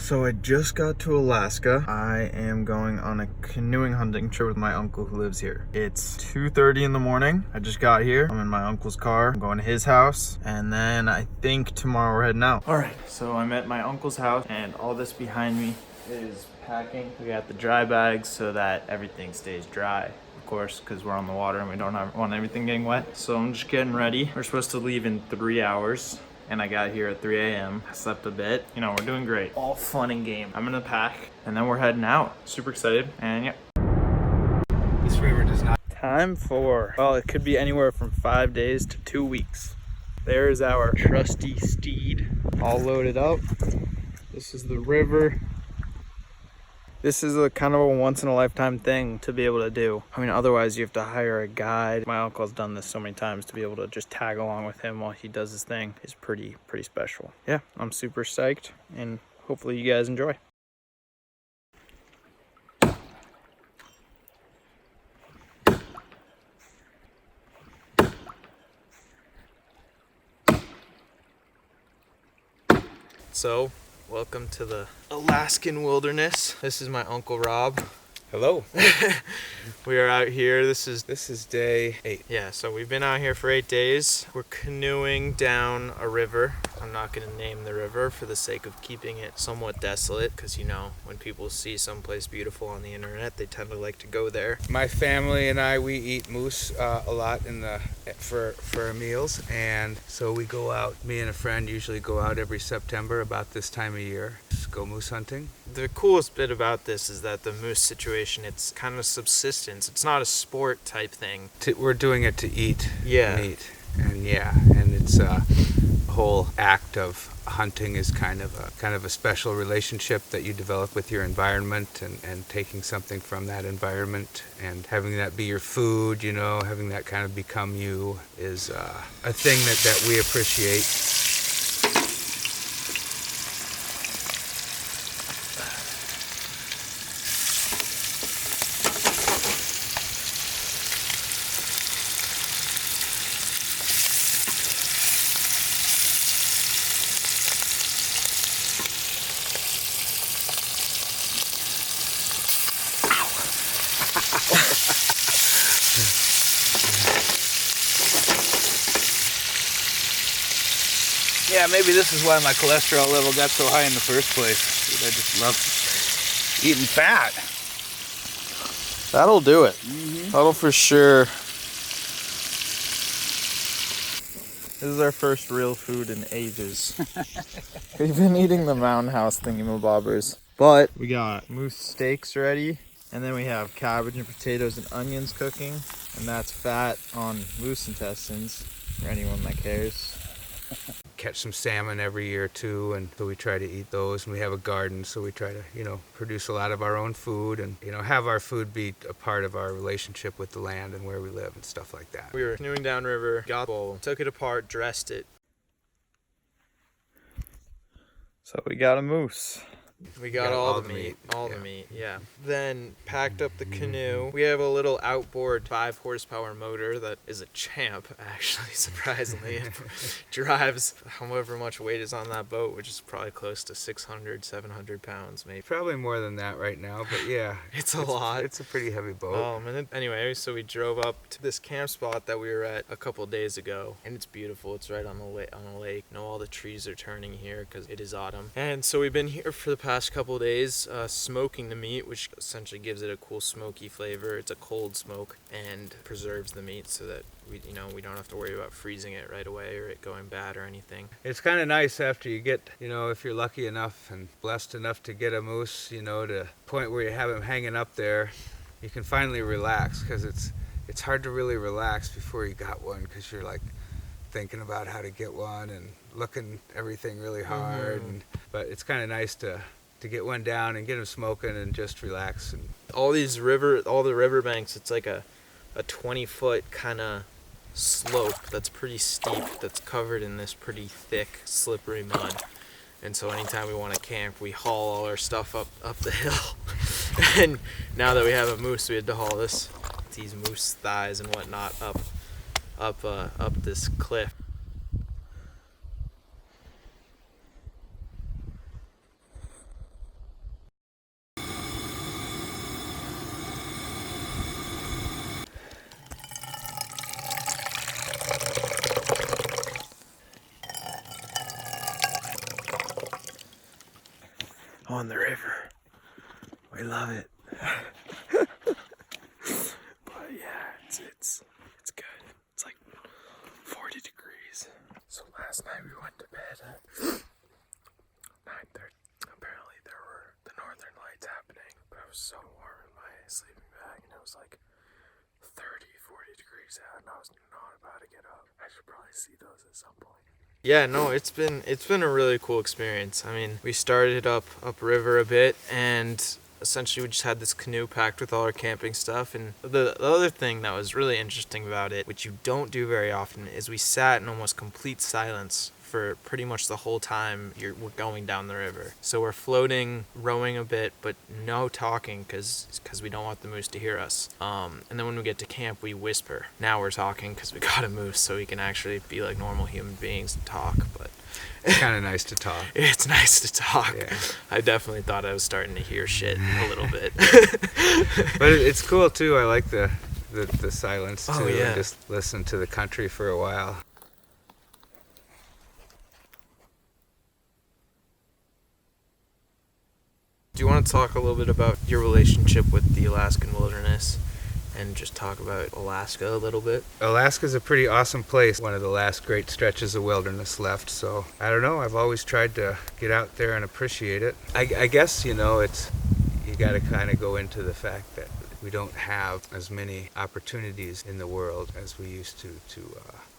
So I just got to Alaska. I am going on a canoeing hunting trip with my uncle who lives here. It's 2:30 in the morning. I just got here. I'm in my uncle's car. I'm going to his house. And then I think tomorrow we're heading out. All right, so I'm at my uncle's house and all this behind me is packing. We got the dry bags so that everything stays dry. Of course, because we're on the water and we don't want everything getting wet. So I'm just getting ready. We're supposed to leave in 3 hours. And I got here at 3 a.m. I slept a bit. You know, we're doing great. All fun and game. I'm gonna pack and then we're heading out. Super excited. And yeah. This river does not. Time for, well, it could be anywhere from 5 days to 2 weeks. There's our trusty steed all loaded up. This is the river. This is a kind of a once-in-a-lifetime thing to be able to do. I mean, otherwise you have to hire a guide. My uncle's done this so many times. To be able to just tag along with him while he does his thing is pretty special. Yeah, I'm super psyched, and hopefully you guys enjoy. So, welcome to the Alaskan wilderness. This is my Uncle Rob. Hello. We are out here. This is day 8. Yeah, so we've been out here for 8 days. We're canoeing down a river. I'm not going to name the river for the sake of keeping it somewhat desolate, because you know, when people see someplace beautiful on the internet, they tend to like to go there. My family and I, we eat moose a lot for our meals, and so we go out. Me and a friend usually go out every September about this time of year. Just go moose hunting. The coolest bit about this is that the moose situation, it's kind of subsistence. It's not a sport type thing. We're doing it to eat meat, and it's a whole act of hunting is kind of a special relationship that you develop with your environment, and taking something from that environment and having that be your food, you know, having that kind of become you is a thing that we appreciate. Yeah, maybe this is why my cholesterol level got so high in the first place. I just love eating fat. That'll do it. That'll for sure. This is our first real food in ages. We've been eating the Mountain House thingamabobbers. But we got moose steaks ready. And then we have cabbage and potatoes and onions cooking. And that's fat on moose intestines, for anyone that cares. Catch some salmon every year too, and so we try to eat those. And we have a garden, so we try to, you know, produce a lot of our own food, and, you know, have our food be a part of our relationship with the land and where we live and stuff like that. We were canoeing downriver, got a bowl, took it apart, dressed it. So we got a moose. We got all the meat. All the meat, yeah. Then packed up the canoe. We have a little outboard 5 horsepower motor that is a champ, actually, surprisingly. It drives however much weight is on that boat, which is probably close to 600, 700 pounds, maybe. Probably more than that right now, but yeah. It's a lot. It's a pretty heavy boat. Anyway, so we drove up to this camp spot that we were at a couple days ago, and it's beautiful. It's right on the lake. You know, all the trees are turning here because it is autumn. And so we've been here for the past couple days smoking the meat, which essentially gives it a cool smoky flavor. It's a cold smoke and preserves the meat so that we don't have to worry about freezing it right away or it going bad or anything. It's kind of nice after you get, you know, if you're lucky enough and blessed enough to get a moose, you know, to the point where you have him hanging up there, you can finally relax, because it's hard to really relax before you got one, because you're like thinking about how to get one and looking everything really hard. But it's kind of nice to get one down and get him smoking and just relax. And all the river banks, it's like a 20-foot kind of slope that's pretty steep, that's covered in this pretty thick, slippery mud. And so anytime we want to camp, we haul all our stuff up the hill. And now that we have a moose, we had to haul these moose thighs and whatnot up this cliff. on the river. We love it. But yeah, it's good. It's like 40 degrees. So last night we went to bed at 9:30. Apparently there were the northern lights happening, but I was so warm in my sleeping bag, and it was like 30, 40 degrees out, and I was not about to get up. I should probably see those at some point. Yeah, no, it's been a really cool experience. I mean, we started upriver a bit, and essentially we just had this canoe packed with all our camping stuff. And the other thing that was really interesting about it, which you don't do very often, is we sat in almost complete silence for pretty much the whole time we're going down the river. So we're floating, rowing a bit, but no talking because we don't want the moose to hear us. And then when we get to camp, we whisper. Now we're talking because we got a moose, so we can actually be like normal human beings and talk. But it's kind of nice to talk. It's nice to talk. Yeah. I definitely thought I was starting to hear shit a little bit. But it's cool too. I like the silence too. Oh, yeah. And just listen to the country for a while. Do you want to talk a little bit about your relationship with the Alaskan wilderness and just talk about Alaska a little bit? Alaska's a pretty awesome place. One of the last great stretches of wilderness left. So I don't know. I've always tried to get out there and appreciate it. I guess, you got to kind of go into the fact that we don't have as many opportunities in the world as we used to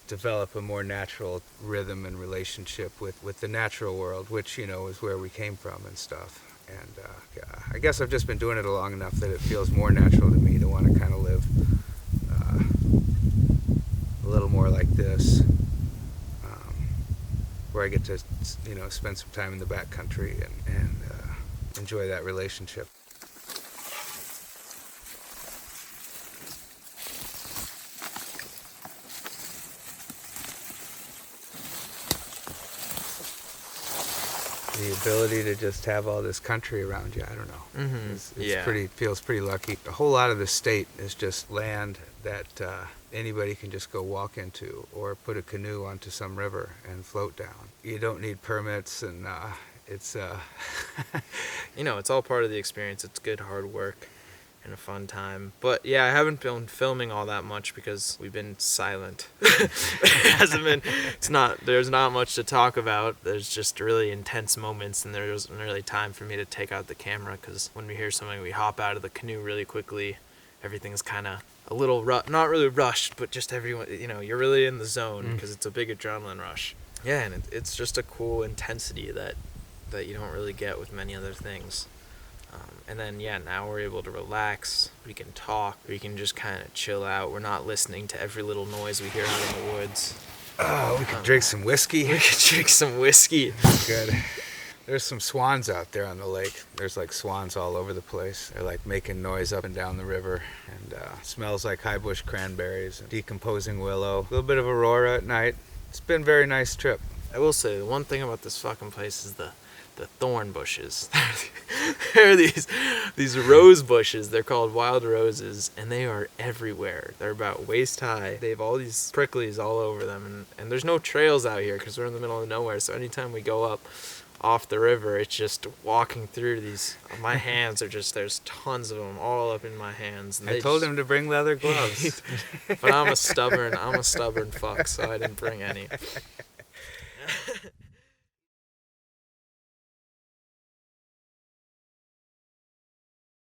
develop a more natural rhythm and relationship with the natural world, which, is where we came from and stuff. And I guess I've just been doing it long enough that it feels more natural to me to want to kind of live a little more like this, where I get to, spend some time in the backcountry and enjoy that relationship. The ability to just have all this country around you, I don't know. Mm-hmm. Feels pretty lucky. A whole lot of the state is just land that anybody can just go walk into or put a canoe onto some river and float down. You don't need permits, and it's it's all part of the experience. It's good hard work and a fun time. But yeah, I haven't been filming all that much because we've been silent. There's not much to talk about. There's just really intense moments, and there wasn't really time for me to take out the camera because when we hear something, we hop out of the canoe really quickly. Everything's kind of a little not really rushed, but just everyone, you're really in the zone because it's a big adrenaline rush. Yeah, and it's just a cool intensity that you don't really get with many other things. And then, now we're able to relax. We can talk. We can just kind of chill out. We're not listening to every little noise we hear out in the woods. Oh, we can drink some whiskey. We can drink some whiskey. Good. There's some swans out there on the lake. There's like swans all over the place. They're like making noise up and down the river, and smells like high bush cranberries and decomposing willow. A little bit of aurora at night. It's been a very nice trip. I will say, the one thing about this fucking place is the thorn bushes. There are these rose bushes. They're called wild roses, and they are everywhere. They're about waist high. They have all these pricklies all over them, and there's no trails out here because we're in the middle of nowhere. So anytime we go up off the river, it's just walking through these. My hands are just, there's tons of them all up in my hands. And I told him to bring leather gloves. But I'm a stubborn fuck, so I didn't bring any.